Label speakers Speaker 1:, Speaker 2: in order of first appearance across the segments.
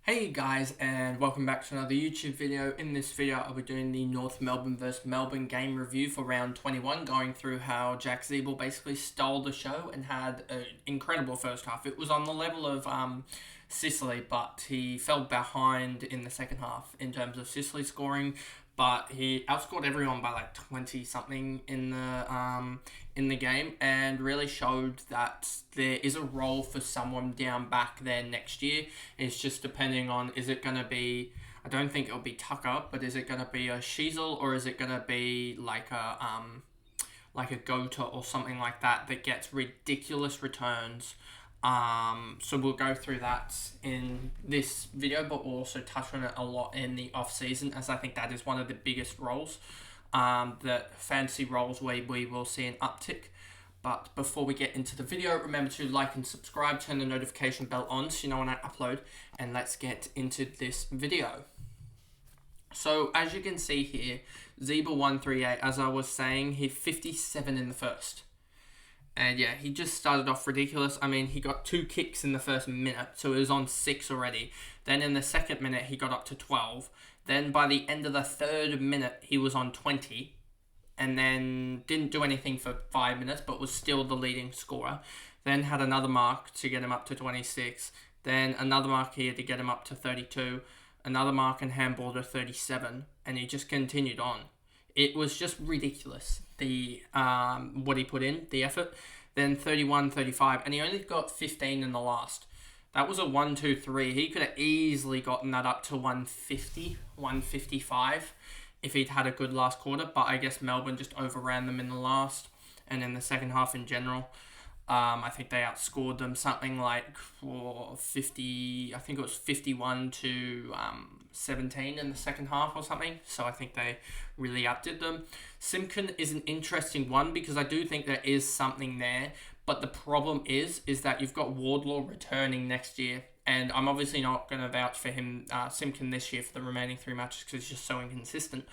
Speaker 1: Hey guys, and welcome back to another YouTube video. In this video I'll be doing the North Melbourne vs Melbourne game review for round 21, going through how Jack Ziebell basically stole the show and had an incredible first half. It was on the level of Sicily, but he fell behind in the second half in terms of Sicily scoring, but he outscored everyone by like 20 something in the game, and really showed that there is a role for someone down back there next year. It's just depending on, is it going to be, I don't think it'll be Tucker, but is it going to be a Sheasel, or is it going to be like a Gota or something like that gets ridiculous returns. So we'll go through that in this video, but we'll also touch on it a lot in the off season, as I think that is one of the biggest roles, that fantasy roles where we will see an uptick. But before we get into the video, remember to like and subscribe, turn the notification bell on so you know when I upload, and let's get into this video. So as you can see here, Ziebell 138, as I was saying, hit 57 in the first. And yeah, he just started off ridiculous. I mean, he got 2 kicks in the first minute, so it was on 6 already. Then in the second minute, he got up to 12. Then by the end of the third minute, he was on 20. And then didn't do anything for 5 minutes, but was still the leading scorer. Then had another mark to get him up to 26. Then another mark here to get him up to 32. Another mark and handball to 37. And he just continued on. It was just ridiculous, the what he put in, the effort. Then 31, 35, and he only got 15 in the last. That was a 1, 2, 3. He could have easily gotten that up to 150, 155 if he'd had a good last quarter, but I guess Melbourne just overran them in the last and in the second half in general. I think they outscored them something like 50, I think it was 51 to 17 in the second half or something. So I think they really outdid them. Simpkin is an interesting one because I do think there is something there. But the problem is that you've got Wardlaw returning next year. And I'm obviously not going to vouch for him, Simpkin, this year for the remaining 3 matches because he's just so inconsistent.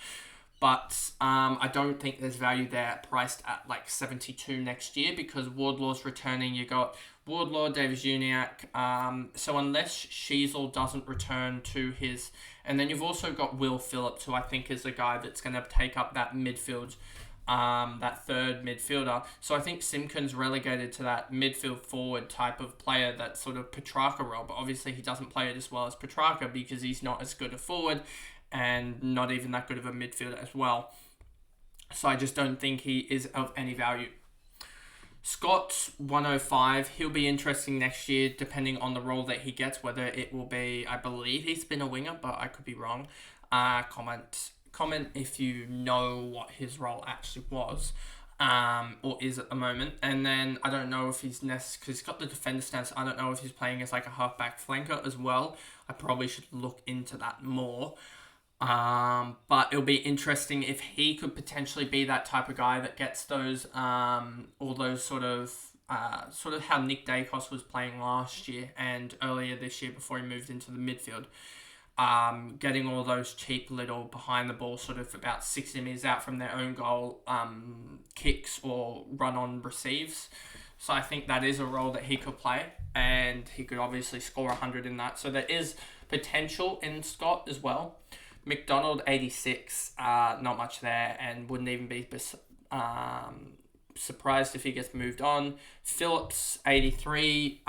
Speaker 1: But I don't think there's value there priced at like 72 next year because Wardlaw's returning. You got Wardlaw, Davis Uniacke. So unless Sheasel doesn't return to his... And then you've also got Will Phillips, who I think is the guy that's going to take up that midfield, that third midfielder. So I think Simpkin's relegated to that midfield forward type of player, that sort of Petrarca role. But obviously he doesn't play it as well as Petrarca because he's not as good a forward and not even that good of a midfielder as well. So I just don't think he is of any value. Scott 105, he'll be interesting next year depending on the role that he gets, whether it will be, I believe he's been a winger, but I could be wrong. Comment if you know what his role actually was, or is at the moment. And then I don't know if he's because he's got the defender stance. I don't know if he's playing as like a halfback flanker as well. I probably should look into that more. But it'll be interesting if he could potentially be that type of guy that gets those, all those sort of how Nick Dacos was playing last year and earlier this year before he moved into the midfield. Getting all those cheap little behind the ball, sort of about 60 metres out from their own goal, kicks or run on receives. So I think that is a role that he could play, and he could obviously score 100 in that. So there is potential in Scott as well. McDonald 86, not much there, and wouldn't even be surprised if he gets moved on. Phillips 83,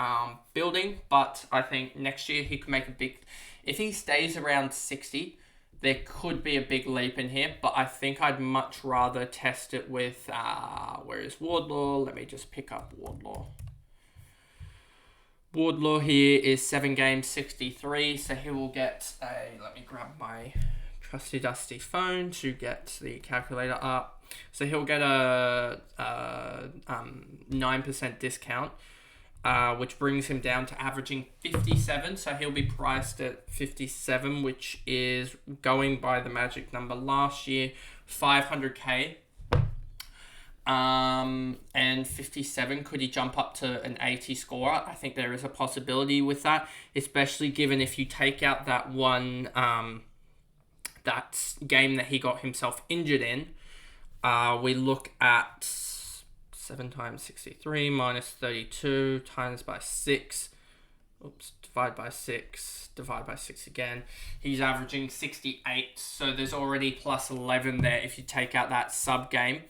Speaker 1: building, but I think next year he could make a big... If he stays around 60, there could be a big leap in here, but I think I'd much rather test it with... where is Wardlaw? Let me just pick up Wardlaw. Wardlaw here is 7 games, 63, so he will get a... Let me grab my trusty dusty phone to get the calculator up. So he'll get a 9% discount, which brings him down to averaging 57. So he'll be priced at 57, which is, going by the magic number last year, 500k. And 57, could he jump up to an 80 scorer? I think there is a possibility with that, especially given if you take out that one, that game that he got himself injured in. We look at 7 times 63 minus 32 times by 6. Oops, divide by 6, divide by 6 again. He's averaging 68, so there's already plus 11 there if you take out that sub game.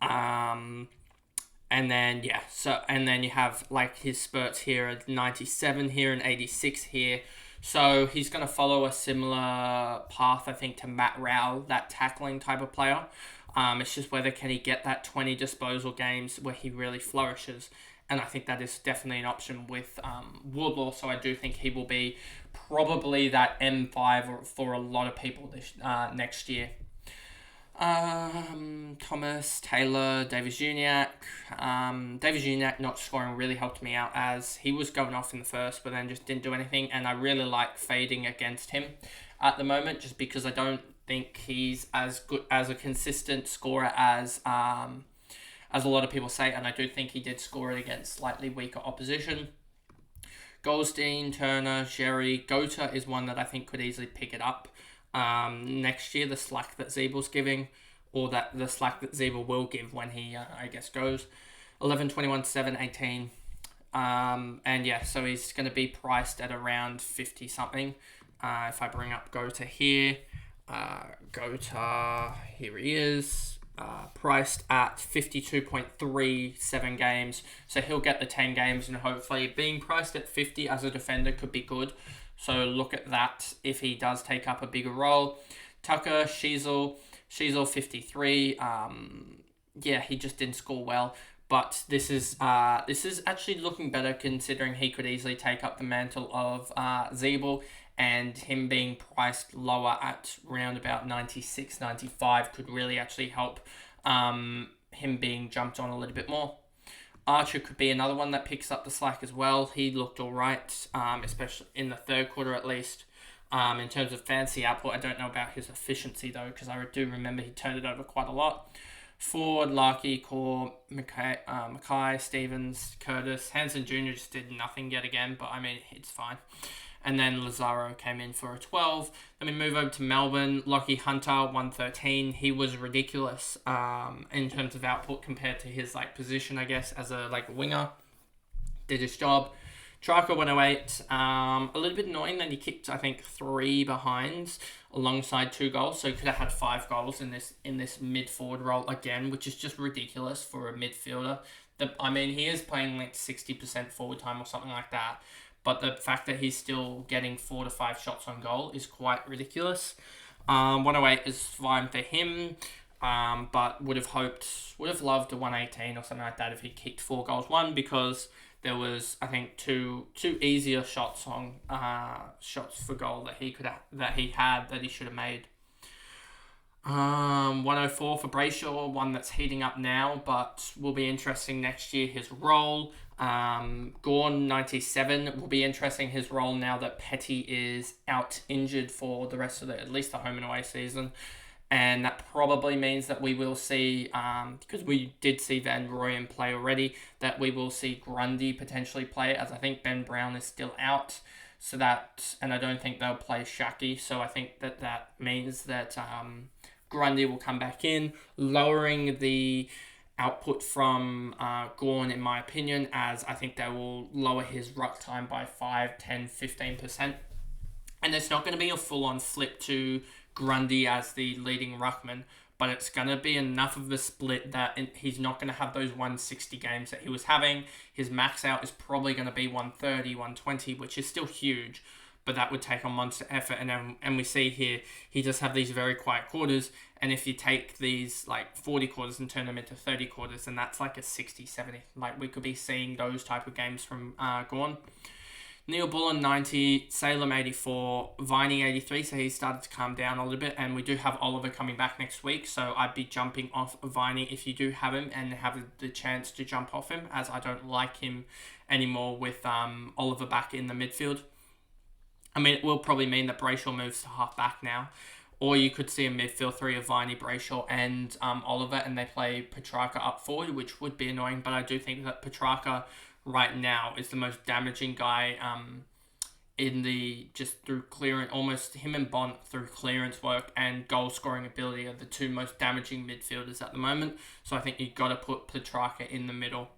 Speaker 1: And then, and then you have like his spurts here at 97 here and 86 here. So he's going to follow a similar path, I think, to Matt Rowell, that tackling type of player. It's just whether can he get that 20 disposal games where he really flourishes. And I think that is definitely an option with Wardlaw. So I do think he will be probably that M5 for a lot of people this next year. Thomas, Taylor, Davis Uniacke. Davis Uniacke not scoring really helped me out as he was going off in the first, but then just didn't do anything. And I really like fading against him at the moment, just because I don't think he's as good as a consistent scorer as a lot of people say. And I do think he did score it against slightly weaker opposition. Goldstein, Turner, Sherry, Gota is one that I think could easily pick it up. Next year, the slack that Zeebel's giving, or that the slack that Zeebel will give when he, goes. 11, 21, 7, 18. So he's going to be priced at around 50 something. If I bring up Gota here, here he is, priced at 52.37 games. So he'll get the 10 games, and hopefully being priced at 50 as a defender could be good. So look at that if he does take up a bigger role. Tucker, Sheasel 53. He just didn't score well. But this is actually looking better considering he could easily take up the mantle of Zeebel, and him being priced lower at round about 96, 95 could really actually help him being jumped on a little bit more. Archer could be another one that picks up the slack as well. He looked all right, especially in the third quarter at least. In terms of fancy output, I don't know about his efficiency though, because I do remember he turned it over quite a lot. Ford, Larkey, Core, Mackay, Stevens, Curtis, Hansen Jr. just did nothing yet again, but I mean, it's fine. And then Lazaro came in for a 12. Then we move over to Melbourne. Lockie Hunter, 113. He was ridiculous in terms of output compared to his position, I guess, as a winger. Did his job. Traka, 108. A little bit annoying that he kicked, I think, 3 behinds alongside 2 goals. So he could have had 5 goals in this mid-forward role again, which is just ridiculous for a midfielder. He is playing 60% forward time or something like that. But the fact that he's still getting 4 to 5 shots on goal is quite ridiculous. 108 is fine for him, but would have loved a 118 or something like that if he kicked 4 goals. One, because there was, I think, two easier shots on shots for goal that he should have made. 104 for Brayshaw, one that's heating up now, but will be interesting next year, his role. Gawn, 97, will be interesting, his role now that Petty is out injured for the rest of at least the home and away season. And that probably means that we will see, because we did see Van Rooyen play already, that we will see Grundy potentially play, as I think Ben Brown is still out. And I don't think they'll play Shaki, so I think that means that Grundy will come back in, lowering the output from Gawn, in my opinion, as I think they will lower his ruck time by 5, 10, 15%. And it's not going to be a full-on flip to Grundy as the leading ruckman, but it's going to be enough of a split that he's not going to have those 160 games that he was having. His max out is probably going to be 130, 120, which is still huge, but that would take a monster effort. And we see here, he does have these very quiet quarters, and if you take these 40 quarters and turn them into 30 quarters, then that's a 60, 70. We could be seeing those type of games from Gawn. Neil Bullen, 90, Salem, 84, Viney, 83, so he started to calm down a little bit, and we do have Oliver coming back next week, so I'd be jumping off Viney if you do have him and have the chance to jump off him, as I don't like him anymore with Oliver back in the midfield. It will probably mean that Brayshaw moves to half-back now, or you could see a midfield 3 of Viney, Brayshaw, and Oliver, and they play Petrarca up forward, which would be annoying, but I do think that Petrarca right now is the most damaging guy through clearance. Almost him and Bont through clearance work and goal scoring ability are the 2 most damaging midfielders at the moment. So I think you've got to put Petrarca in the middle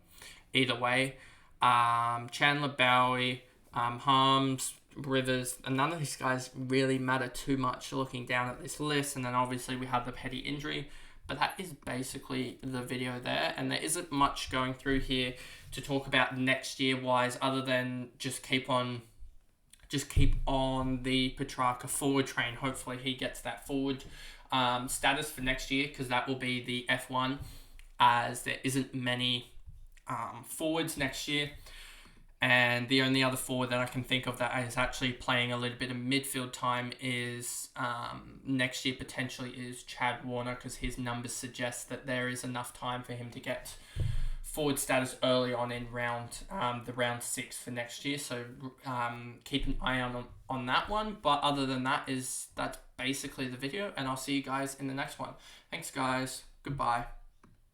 Speaker 1: either way. Chandler, Bowie, Harms, Rivers, and none of these guys really matter too much looking down at this list. And then obviously we have the petty injury, but that is basically the video there, and there isn't much going through here to talk about next year wise, other than just keep on the Petrarca forward train. Hopefully he gets that forward status for next year, because that will be the F1, as there isn't many forwards next year. And the only other forward that I can think of that is actually playing a little bit of midfield time is next year potentially is Chad Warner, because his numbers suggest that there is enough time for him to get forward status early on in the round 6 for next year. So keep an eye on that one. But other than that, that's basically the video, and I'll see you guys in the next one. Thanks, guys. Goodbye.